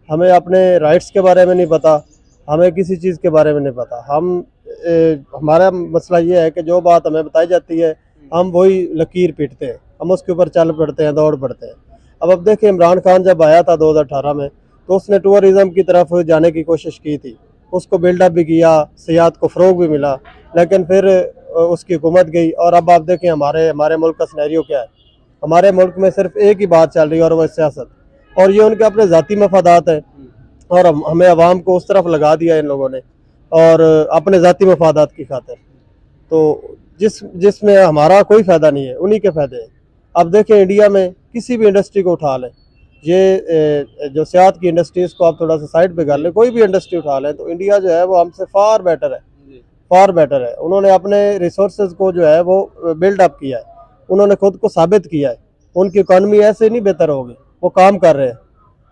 हमें अपने राइट्स के बारे में नहीं पता, हमें किसी चीज़ के बारे में नहीं पता। हमारा मसला ये है कि जो बात हमें बताई जाती है हम वही लकीर पीटते हैं, हम उसके ऊपर चल पड़ते हैं, दौड़ पड़ते हैं। अब देखिए, इमरान खान जब आया था 2018 में, तो उसने टूरिज़म की तरफ जाने की कोशिश की थी, उसको बिल्डअप भी किया, सियाहत को फ़रोग भी मिला, लेकिन फिर उसकी हुकूमत गई। और अब आप देखें हमारे मुल्क का सिनेरियो क्या है। हमारे मुल्क में सिर्फ एक ही बात चल रही है और वह सियासत, और ये उनके अपने ज़ाती मफादात है, और हमें आवाम को उस तरफ लगा दिया इन लोगों ने, और अपने ज़ाती मफादात की खातिर। तो जिसमें हमारा कोई फ़ायदा नहीं है, उन्हीं के फ़ायदे हैं। अब देखें, इंडिया में किसी भी इंडस्ट्री को उठा लें, ये जो सियाहत की इंडस्ट्रीज़ को आप थोड़ा सा साइड पे कर लें, कोई भी इंडस्ट्री उठा लें, तो इंडिया जो है वो हमसे फार बेटर है, फार बेटर है। उन्होंने अपने रिसोर्सेज को जो है वो बिल्ड अप किया है, उन्होंने खुद को साबित किया है। उनकी इकॉनमी ऐसे नहीं बेहतर होगी, वो काम कर रहे हैं।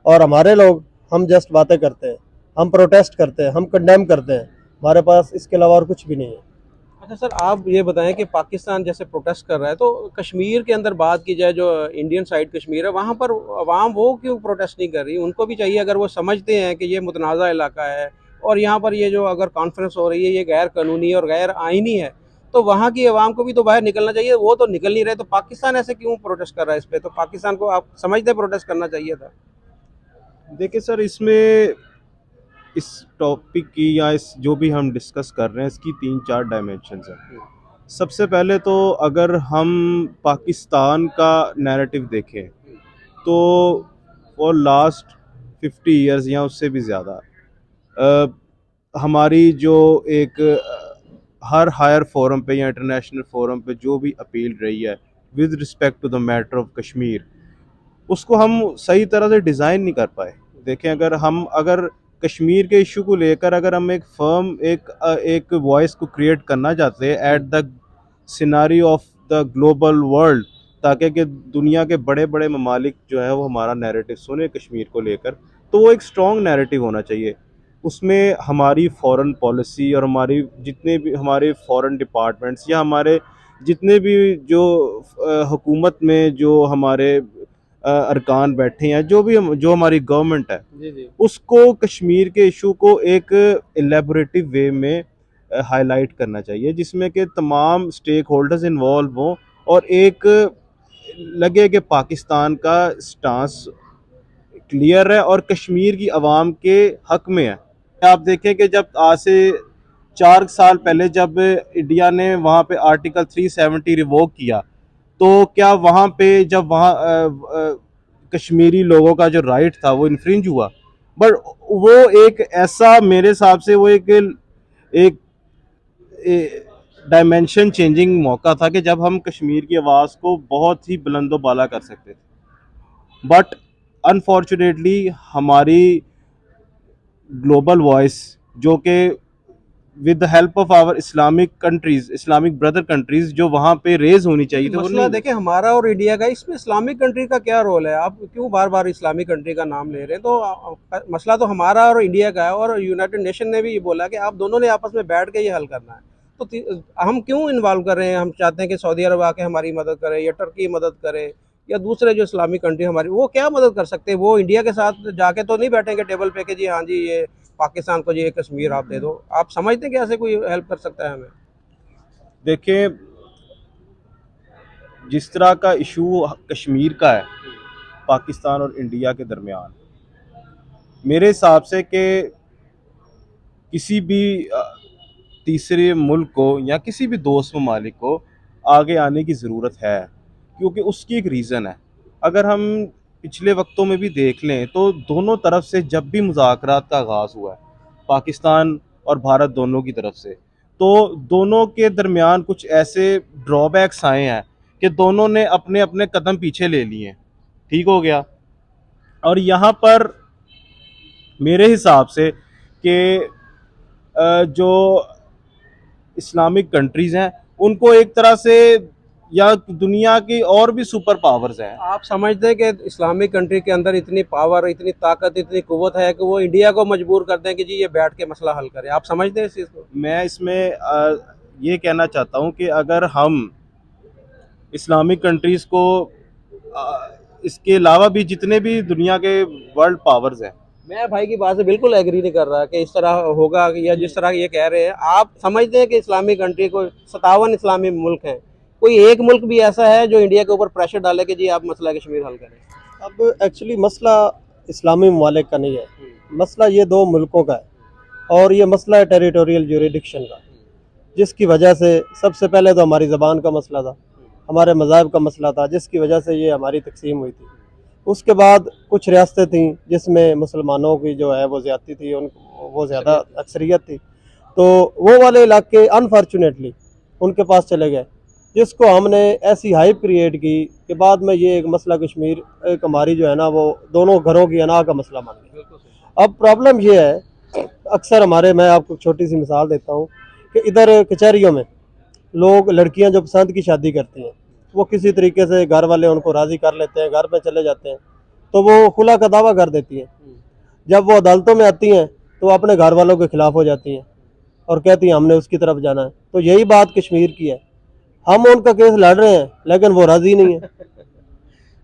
और हमारे लोग, हम जस्ट बातें करते हैं, हम प्रोटेस्ट करते हैं, हम कंडेम करते हैं, हमारे पास इसके अलावा और कुछ भी नहीं है। अच्छा सर, आप ये बताएं कि पाकिस्तान जैसे प्रोटेस्ट कर रहा है, तो कश्मीर के अंदर बात की जाए, जो इंडियन साइड कश्मीर है, वहाँ पर अवाम वो क्यों प्रोटेस्ट नहीं कर रही? उनको भी चाहिए, अगर वो समझते हैं कि ये मुतनाज़ा इलाका है और यहाँ पर ये जो अगर कॉन्फ्रेंस हो रही है ये गैर कानूनी और गैर आइनी है, तो वहाँ की आवाम को भी तो बाहर निकलना चाहिए। वो तो निकल नहीं रहे, तो पाकिस्तान ऐसे क्यों प्रोटेस्ट कर रहा है इस पर? तो पाकिस्तान को आप समझते प्रोटेस्ट करना चाहिए था। देखिए सर, इसमें इस टॉपिक की या इस जो भी हम डिस्कस कर रहे हैं, इसकी 3-4 डायमेंशंस हैं। सबसे पहले तो अगर हम पाकिस्तान का नैरेटिव देखें, तो फॉर लास्ट 50 इयर्स या उससे भी ज़्यादा हमारी जो एक हर हायर फोरम पे या इंटरनेशनल फोरम पे जो भी अपील रही है with respect to the matter of Kashmir, उसको हम सही तरह से डिज़ाइन नहीं कर पाए। देखें, अगर कश्मीर के इशू को लेकर अगर हम एक फर्म एक वॉइस को क्रिएट करना चाहते हैं at the scenery of the global world, ताकि कि दुनिया के बड़े बड़े ममालिक जो है वो हमारा नैरेटिव सुने कश्मीर को लेकर, तो वो एक स्ट्रॉन्ग नैरेटिव होना चाहिए। उसमें हमारी फॉरेन पॉलिसी और हमारी जितने भी हमारे फॉरेन डिपार्टमेंट्स या हमारे जितने भी जो हुकूमत में जो हमारे अरकान बैठे हैं, जो हमारी गवर्नमेंट है, जी जी। उसको कश्मीर के इशू को एक एलेबोरेटिव वे में हाईलाइट करना चाहिए, जिसमें कि तमाम स्टेक होल्डर्स इन्वॉल्व हों और एक लगे कि पाकिस्तान का स्टांस क्लियर है और कश्मीर की आवाम के हक में है। आप देखें कि जब आज से 4 साल पहले जब इंडिया ने वहाँ पे आर्टिकल 370 रिवोक किया, तो क्या वहाँ पे जब वहाँ कश्मीरी लोगों का जो राइट था वो इन्फ्रिंज हुआ? बट वो एक ऐसा, मेरे हिसाब से वो एक डायमेंशन चेंजिंग मौका था कि जब हम कश्मीर की आवाज़ को बहुत ही बुलंदो बाला कर सकते थे। बट अनफॉर्चुनेटली हमारी ग्लोबल वॉइस, जो कि with the help of our Islamic countries, Islamic brother countries, जो वहाँ पे रेज होनी चाहिए थी, वो मसला नहीं। देखिए हमारा और इंडिया का, इसमें इस्लामिक कंट्री का क्या रोल है? आप क्यों बार बार इस्लामिक कंट्री का नाम ले रहे हैं? तो मसला तो हमारा और इंडिया का है, और यूनाइटेड नेशन ने भी ये बोला कि आप दोनों ने आपस में बैठ के ये हल करना है। तो हम क्यों इन्वॉल्व कर रहे हैं? हम चाहते हैं कि सऊदी अरब आके हमारी मदद करे, या टर्की मदद करे, या दूसरे जो इस्लामिक कंट्री हमारी, वो क्या मदद कर सकते हैं? वो इंडिया के साथ जाके तो नहीं बैठेंगे टेबल पे कि जी हाँ जी ये पाकिस्तान को ये कश्मीर आप दे दो। आप समझते हैं कि ऐसे कोई हेल्प कर सकता है हमें? देखिए, जिस तरह का इशू कश्मीर का है पाकिस्तान और इंडिया के दरमियान, मेरे हिसाब से कि किसी भी तीसरे मुल्क को या किसी भी दोस्त ममालिक को आगे आने की ज़रूरत है, क्योंकि उसकी एक रीज़न है। अगर हम पिछले वक्तों में भी देख लें तो दोनों तरफ से जब भी मुज़ाकरात का आगाज़ हुआ है, पाकिस्तान और भारत दोनों की तरफ से, तो दोनों के दरमियान कुछ ऐसे ड्रॉबैक्स आए हैं कि दोनों ने अपने अपने कदम पीछे ले लिए हैं। ठीक हो गया। और यहाँ पर मेरे हिसाब से कि जो इस्लामिक कंट्रीज़ हैं, उनको एक तरह से, या दुनिया की और भी सुपर पावर्स हैं, आप समझते हैं कि इस्लामिक कंट्री के अंदर इतनी पावर, इतनी ताकत, इतनी कुव्वत है कि वो इंडिया को मजबूर करते हैं कि जी ये बैठ के मसला हल करें? आप समझते हैं इस चीज़ को? मैं इसमें ये कहना चाहता हूँ कि अगर हम इस्लामिक कंट्रीज़ को इसके अलावा भी जितने भी दुनिया के वर्ल्ड पावर्स हैं, मैं भाई की बात से बिल्कुल एग्री नहीं कर रहा कि इस तरह होगा, या जिस तरह ये कह रहे हैं। आप समझते हैं कि इस्लामिक कंट्री को 57 इस्लामी मुल्क हैं, कोई एक मुल्क भी ऐसा है जो इंडिया के ऊपर प्रेशर डाले कि जी आप मसला कश्मीर हल करें? अब एक्चुअली मसला इस्लामी ममालिक का नहीं है, मसला ये दो मुल्कों का है, और ये मसला है टेरिटोरियल ज्यूरिडिक्शन का, जिसकी वजह से सबसे पहले तो हमारी ज़बान का मसला था, हमारे मज़ाहब का मसला था, जिसकी वजह से ये हमारी तकसीम हुई थी। उसके बाद कुछ रियासतें थीं जिसमें मुसलमानों की जो है वो ज़्यादती थी, उन वो ज़्यादा अक्सरियत थी, तो वो वाले इलाके अनफॉर्चुनेटली उनके पास चले गए, जिसको हमने ऐसी हाइप क्रिएट की कि बाद में ये एक मसला कश्मीर एक हमारी जो है ना वो दोनों घरों की अना का मसला बन गया। अब प्रॉब्लम ये है, अक्सर हमारे, मैं आपको छोटी सी मिसाल देता हूँ कि इधर कचहरियों में लोग, लड़कियां जो पसंद की शादी करती हैं, वो किसी तरीके से घर वाले उनको राज़ी कर लेते हैं, घर पे चले जाते हैं, तो वो खुला का दावा कर देती हैं। जब वो अदालतों में आती हैं तो अपने घर वालों के खिलाफ हो जाती हैं और कहती हैं हमने उसकी तरफ जाना है। तो यही बात कश्मीर की है, हम उनका केस लड़ रहे हैं लेकिन वो राज़ी नहीं है।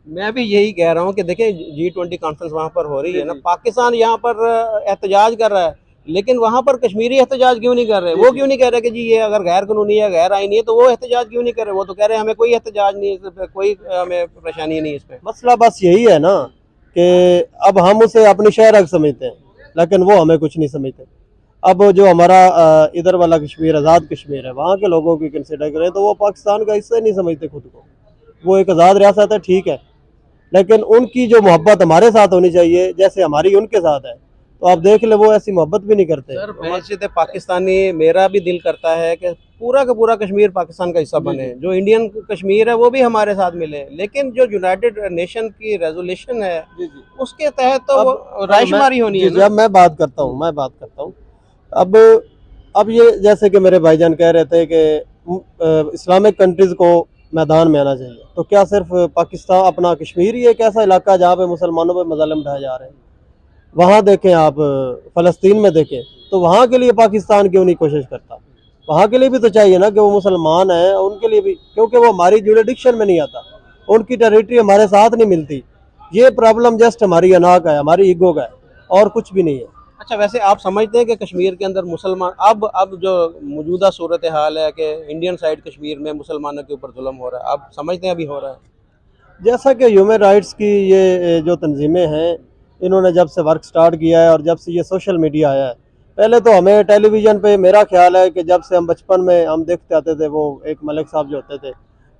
मैं भी यही कह रहा हूँ कि देखिए G20 कॉन्फ्रेंस वहाँ पर हो रही है ना, पाकिस्तान यहाँ पर एहतजाज कर रहा है, लेकिन वहाँ पर कश्मीरी एहतजाज क्यों नहीं कर रहे? वो क्यों नहीं कह रहे कि जी ये अगर गैर कानूनी है, गैर आईनी है, तो वो एहतजाज क्यों नहीं कर रहे? वो तो कह रहे हैं हमें कोई एहतजाज नहीं है, कोई हमें परेशानी नहीं है इस पर। मसला बस यही है ना कि अब हम उसे अपनी शहर समझते हैं लेकिन वो हमें कुछ नहीं समझते। अब जो हमारा इधर वाला कश्मीर, आज़ाद कश्मीर है, वहाँ के लोगों की कंसिडर करें तो वो पाकिस्तान का हिस्सा नहीं समझते खुद को। वो एक आज़ाद रियासत है, ठीक है, लेकिन उनकी जो मोहब्बत हमारे साथ होनी चाहिए जैसे हमारी उनके साथ है, तो आप देख ले वो ऐसी मोहब्बत भी नहीं करते। सर वैसे तो पाकिस्तानी, मेरा भी दिल करता है कि पूरा का पूरा कश्मीर पाकिस्तान का हिस्सा बने, जो इंडियन कश्मीर है वो भी हमारे साथ मिले, लेकिन जो यूनाइटेड नेशन की रेजोल्यूशन है उसके तहत तो वो रायशुमारी होनी है ना। जब मैं बात करता हूँ अब ये जैसे कि मेरे भाईजान कह रहे थे कि इस्लामिक कंट्रीज़ को मैदान में आना चाहिए, तो क्या सिर्फ पाकिस्तान, अपना कश्मीर ही एक ऐसा इलाका जहाँ पे मुसलमानों पे मज़ालिम ढाए जा रहे हैं? वहाँ देखें आप, फ़लस्तीन में देखें, तो वहाँ के लिए पाकिस्तान क्यों नहीं कोशिश करता? वहाँ के लिए भी तो चाहिए ना कि वो मुसलमान हैं, उनके लिए भी, क्योंकि वो हमारी जुरिडिक्शन में नहीं आता, उनकी टेरिटरी हमारे साथ नहीं मिलती। ये प्रॉब्लम जस्ट हमारी अना का है, हमारी ईगो का है, और कुछ भी नहीं है। अच्छा, वैसे आप समझते हैं कि कश्मीर के अंदर मुसलमान, अब जो मौजूदा सूरत हाल है कि इंडियन साइड कश्मीर में मुसलमानों के ऊपर जुल्म हो रहा है, आप समझते हैं अभी हो रहा है? जैसा कि ह्यूमन राइट्स की ये जो तंजीमें हैं, इन्होंने जब से वर्क स्टार्ट किया है और जब से ये सोशल मीडिया आया है, पहले तो हमें टेलीविज़न पे, मेरा ख्याल है कि जब से हम बचपन में हम देखते आते थे, वो एक मलिक साहब जो होते थे,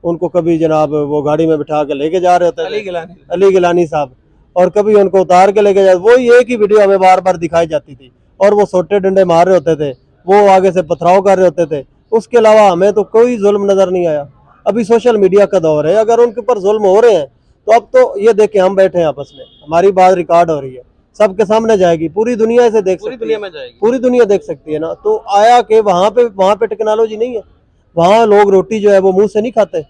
उनको कभी जनाब वो गाड़ी में बिठा के लेके जा रहे होते अली थे, गिलानी। अली गिलानी साहब, और कभी उनको उतार के लेके जा, वही एक ही वीडियो हमें बार बार दिखाई जाती थी, और वो सोटे डंडे मार रहे होते थे, वो आगे से पथराव कर रहे होते थे। उसके अलावा हमें तो कोई जुल्म नज़र नहीं आया। अभी सोशल मीडिया का दौर है, अगर उनके ऊपर जुल्म हो रहे हैं तो अब तो ये देखे हम बैठे हैं आपस में, हमारी बात रिकॉर्ड हो रही है, सबके सामने जाएगी, पूरी दुनिया इसे देख पूरी सकती दुनिया है, में जाएगी। पूरी दुनिया देख सकती है ना। तो आया कि वहाँ पे टेक्नोलॉजी नहीं है, वहाँ लोग रोटी जो है वो मुंह से नहीं खाते,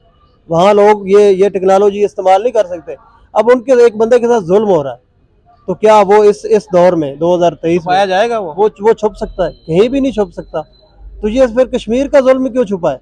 वहाँ लोग ये टेक्नोलॉजी इस्तेमाल नहीं कर सकते। अब उनके एक बंदे के साथ जुल्म हो रहा है, तो क्या वो इस दौर में 2023 पाया में जाएगा वो छुप सकता है? कहीं भी नहीं छुप सकता। तो ये फिर कश्मीर का जुल्म क्यों छुपा है?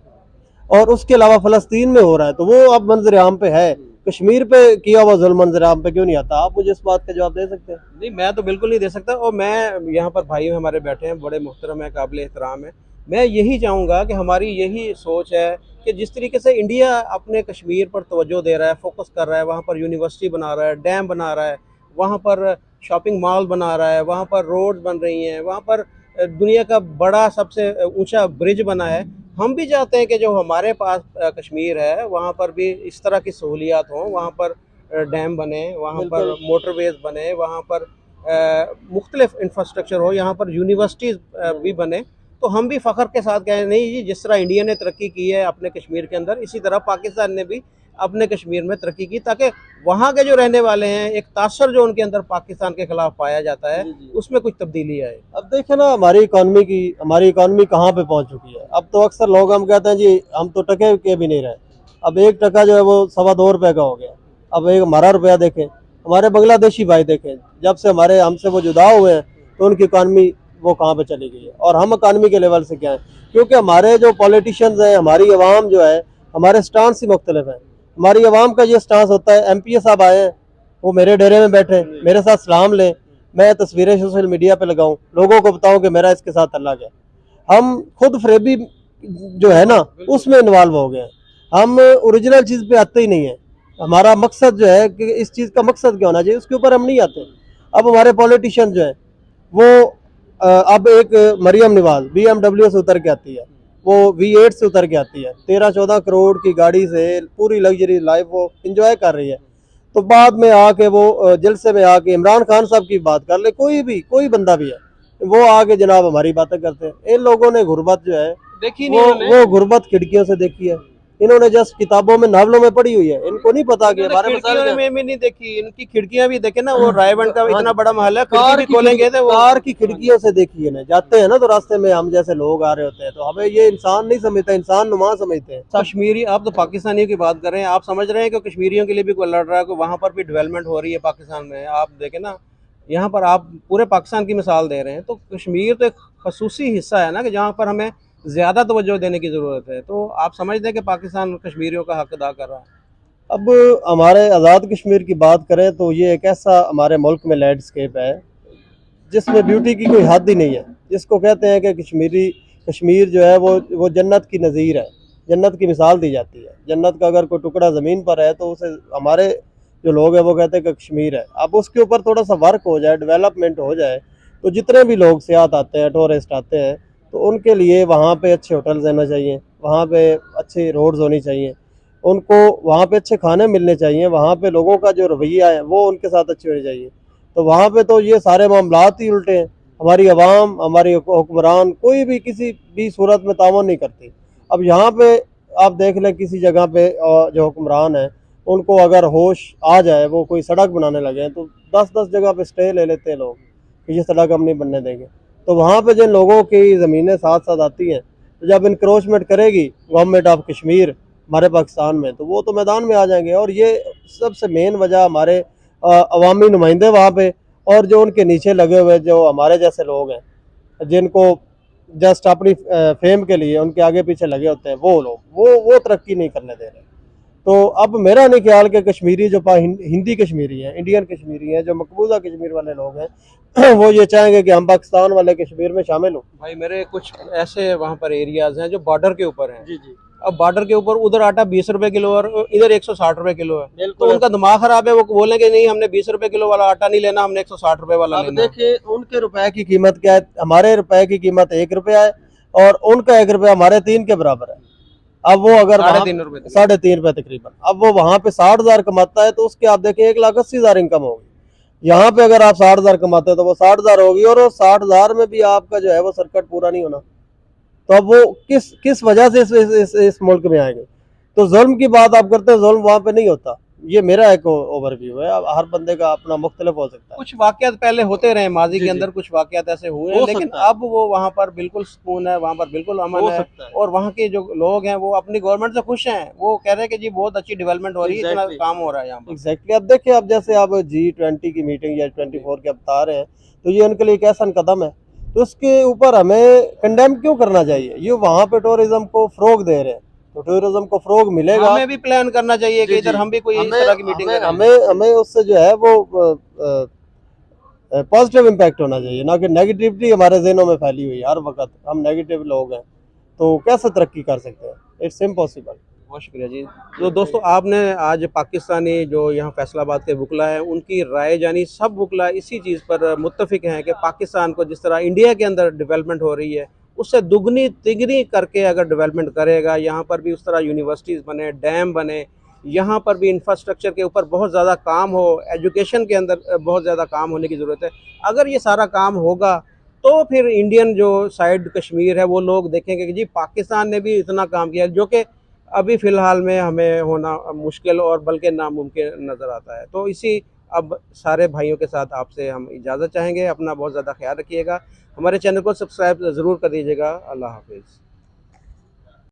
और उसके अलावा फ़लस्तीन में हो रहा है तो वो अब मंजर आम पे है, कश्मीर पे किया हुआ जुल्म मंजर आम पे क्यों नहीं आता? आप मुझे इस बात का जवाब दे सकते हैं? नहीं, मैं तो बिल्कुल नहीं दे सकता। और मैं यहाँ पर भाई हमारे बैठे हैं, बड़े मुहतरम है, काबिल एहतराम है। मैं यही चाहूँगा कि हमारी यही सोच है कि जिस तरीके से इंडिया अपने कश्मीर पर तवज्जो दे रहा है, फोकस कर रहा है, वहाँ पर यूनिवर्सिटी बना रहा है, डैम बना रहा है, वहाँ पर शॉपिंग मॉल बना रहा है, वहाँ पर रोड बन रही हैं, वहाँ पर दुनिया का बड़ा सबसे ऊंचा ब्रिज बना है। हम भी चाहते हैं कि जो हमारे पास कश्मीर है वहाँ पर भी इस तरह की सहूलियात हों, वहाँ पर डैम बने, वहाँ पर बिल्कुल। मोटरवेज बने, वहाँ पर मुख्तलिफ इंफ्रास्ट्रक्चर हो, यहाँ पर यूनिवर्सिटीज़ भी बने। तो हम भी फ़ख्र के साथ कहें नहीं जी, जिस तरह इंडिया ने तरक्की की है अपने कश्मीर के अंदर, इसी तरह पाकिस्तान ने भी अपने कश्मीर में तरक्की की, ताकि वहाँ के जो रहने वाले हैं एक तासर जो उनके अंदर पाकिस्तान के खिलाफ पाया जाता है, उसमें कुछ तब्दीली आए। अब देखे ना हमारी इकॉनमी कहाँ पे पहुंच चुकी है। अब तो अक्सर लोग हम कहते हैं जी हम तो टके के भी नहीं रहे। अब एक टका जो है वो 2.25 रुपए का हो गया। अब एक हमारा रुपया देखें, हमारे बांग्लादेशी भाई देखें, जब से हमसे वो जुदा हुए हैं तो उनकी इकॉनमी वो कहाँ पे चली गई है, और हम इकॉनमी के लेवल से क्या है? क्योंकि हमारे जो पॉलिटिशियंस हैं, हमारी आवाम जो है, हमारे स्टांस ही मुख्तलिफ हैं। हमारी आवाम का ये स्टांस होता है, MPA साहब आए हैं, वो मेरे डेरे में बैठे, मेरे साथ सलाम लें, मैं तस्वीरें सोशल मीडिया पे लगाऊं, लोगों को बताऊं कि मेरा इसके साथ अल्लाह है। हम खुद फरेबी जो है ना उसमें इन्वॉल्व हो गए हैं, हम ओरिजिनल चीज़ पे आते ही नहीं है। हमारा मकसद जो है कि इस चीज़ का मकसद क्या होना चाहिए उसके ऊपर हम नहीं आते। अब हमारे पॉलिटिशियन जो है वो अब एक मरियम नवाज BMW से उतर के आती है, वो V8 से उतर के आती है, 13-14 करोड़ की गाड़ी से पूरी लग्जरी लाइफ वो इंजॉय कर रही है। तो बाद में आके वो जलसे में आके इमरान खान साहब की बात कर ले, कोई बंदा भी है, वो आके जनाब हमारी बातें करते हैं। इन लोगों ने गुर्बत जो है देखी नहीं उन्होंने। वो गुर्बत खिड़कियों से देखी है, इन्होंने जस्ट किताबों में, नावलों में पढ़ी हुई है, इनको नहीं पता कि हमारे मसाइल खिड़कियों क्या में भी नहीं देखी, इनकी खिड़कियां भी देखे ना, वो रायबंद का हाँ इतना जी। बड़ा महल है, कार खिड़की भी की खोलेंगे तो वो कार की खिड़कियों से देखी है ना, जाते हैं ना तो रास्ते में हम जैसे लोग आ रहे होते हैं तो हमें ये इंसान नहीं समझते, इंसान नुमा समझते हैं। कश्मीरी, आप तो पाकिस्तानियों की बात कर रहे हैं, आप समझ रहे हैं कि कश्मीरियों के लिए भी कोई लड़ रहा है, कि वहाँ पर भी डेवलपमेंट हो रही है पाकिस्तान में। आप देखें ना, यहाँ पर आप पूरे पाकिस्तान की मिसाल दे रहे हैं, तो कश्मीर तो एक खसूसी हिस्सा है ना कि जहाँ पर हमें ज़्यादा तवज्जो देने की ज़रूरत है। तो आप समझते हैं कि पाकिस्तान कश्मीरियों का हक अदा कर रहा है? अब हमारे आज़ाद कश्मीर की बात करें तो ये एक ऐसा हमारे मुल्क में लैंडस्केप है जिसमें ब्यूटी की कोई हद ही नहीं है, जिसको कहते हैं कि कश्मीर जो है वो जन्नत की नज़ीर है, जन्नत की मिसाल दी जाती है। जन्नत का अगर कोई टुकड़ा ज़मीन पर है तो उसे हमारे जो लोग हैं वो कहते हैं कि कश्मीर है। अब उसके ऊपर थोड़ा सा वर्क हो जाए, डेवलपमेंट हो जाए, तो जितने भी लोग सियाहत आते हैं, टूरिस्ट आते हैं, तो उनके लिए वहाँ पे अच्छे होटल्स रहना चाहिए, वहाँ पे अच्छी रोड्स होनी चाहिए, उनको वहाँ पे अच्छे खाने मिलने चाहिए, वहाँ पे लोगों का जो रवैया है वो उनके साथ अच्छी होनी चाहिए। तो वहाँ पे तो ये सारे मामलात ही उल्टे हैं। हमारी आवाम, हमारी हुक्मरान कोई भी किसी भी सूरत में तावन नहीं करती। अब यहाँ पे आप देख लें किसी जगह पे जो हुक्मरान है उनको अगर होश आ जाए, वो कोई सड़क बनाने लगे हैं तो 10-10 जगह पे स्टे ले लेते हैं लोग कि ये सड़क हम नहीं बनने देंगे। तो वहाँ पे जिन लोगों की ज़मीनें साथ साथ आती हैं, तो जब इंक्रोचमेंट करेगी गवर्नमेंट ऑफ कश्मीर हमारे पाकिस्तान में, तो वो तो मैदान में आ जाएंगे। और ये सबसे मेन वजह हमारे अवामी नुमाइंदे वहाँ पे, और जो उनके नीचे लगे हुए जो हमारे जैसे लोग हैं जिनको जस्ट अपनी फेम के लिए उनके आगे पीछे लगे होते हैं, वो लोग वो तरक्की नहीं करने दे रहे। तो अब मेरा नहीं ख्याल कि कश्मीरी जो हिंदी कश्मीरी हैं, इंडियन कश्मीरी हैं, जो मकबूजा कश्मीर वाले लोग हैं वो ये चाहेंगे कि हम पाकिस्तान वाले कश्मीर में शामिल हों। भाई मेरे कुछ ऐसे वहाँ पर एरियाज़ हैं जो बॉर्डर के ऊपर हैं। जी जी। अब बॉर्डर के ऊपर उधर आटा 20 रुपए किलो और इधर 160 रुपए किलो है, तो बिल्कुल। उनका दिमाग खराब है। वो बोलेंगे नहीं हमने 20 रुपए किलो वाला आटा नहीं लेना, हमने 160 रुपए वाला अब लेना है। देखिए उनके रुपए की कीमत क्या है, हमारे रुपए की कीमत 1 रुपया है और उनका 1 रुपया हमारे 3 के बराबर है। अब वो अगर वहाँ 3.5 रुपए किलो। 3.5 रुपए तकरीबन, अब वो वहाँ पे 60,000 कमाता है तो उसके आप देखें 1,80,000 इनकम होगी। यहाँ पे अगर आप 60,000 कमाते हैं तो वो 60,000 होगी और 60,000 में भी आपका जो है वो सर्किट पूरा नहीं होना। तो अब वो किस वजह से इस मुल्क में आएंगे। तो जुल्म की बात आप करते हैं, जुल्म वहाँ पे नहीं होता। ये मेरा एक ओवरव्यू है। अब हर बंदे का अपना मुख्तलिफ हो सकता है। कुछ वाकयात पहले होते रहे माजी जी, के जी। अंदर, कुछ वाकयात ऐसे हुए हैं, हो लेकिन सकता है। अब वो वहाँ पर बिल्कुल सुकून है, वहाँ पर बिल्कुल अमन हो है। सकता है। और वहाँ के जो लोग हैं वो अपनी गवर्नमेंट से खुश हैं। वो कह रहे हैं कि जी बहुत अच्छी डेवलपमेंट हो रही है, इतना Exactly. काम हो रहा है यहाँ पर। एग्जैक्टली। अब देखिए, अब जैसे आप G20 की मीटिंग या 24 के अब बता रहे हैं, तो ये उनके लिए एक ऐसा कदम है, तो उसके ऊपर हमें कंडेम क्यों करना चाहिए। ये वहाँ पे टूरिज्म को फरोग दे रहे हैं, तो टूरिज्म को फरोग मिलेगा। हमें भी प्लान करना चाहिए कि जी, इधर जी। हम भी कोई इस हमें तरह की मीटिंग हमें करें। हमें हमें उससे जो है वो पॉजिटिव इम्पैक्ट होना चाहिए, ना कि नेगेटिविटी हमारे जहनों में फैली हुई है। हर वक्त हम नेगेटिव लोग हैं, तो कैसे तरक्की कर सकते हैं। It's impossible. बहुत शुक्रिया जी। तो दोस्तों, आपने आज पाकिस्तानी जो यहाँ फैसलाबाद के वकला हैं उनकी राय जानी। सब वकला इसी चीज़ पर मुत्तफिक हैं कि पाकिस्तान को जिस तरह इंडिया के अंदर डेवलपमेंट हो रही है उससे दुगनी तिगनी करके अगर डेवलपमेंट करेगा, यहाँ पर भी उस तरह यूनिवर्सिटीज़ बने, डैम बने, यहाँ पर भी इंफ्रास्ट्रक्चर के ऊपर बहुत ज़्यादा काम हो, एजुकेशन के अंदर बहुत ज़्यादा काम होने की ज़रूरत है। अगर ये सारा काम होगा तो फिर इंडियन जो साइड कश्मीर है वो लोग देखेंगे कि जी पाकिस्तान ने भी इतना काम किया, जो कि अभी फ़िलहाल में हमें होना मुश्किल और बल्कि नामुमकिन नज़र आता है। तो इसी अब सारे भाइयों के साथ आपसे हम इजाज़त चाहेंगे। अपना बहुत ज़्यादा ख्याल रखिएगा। हमारे चैनल को सब्सक्राइब ज़रूर कर दीजिएगा। अल्लाह हाफ़िज़।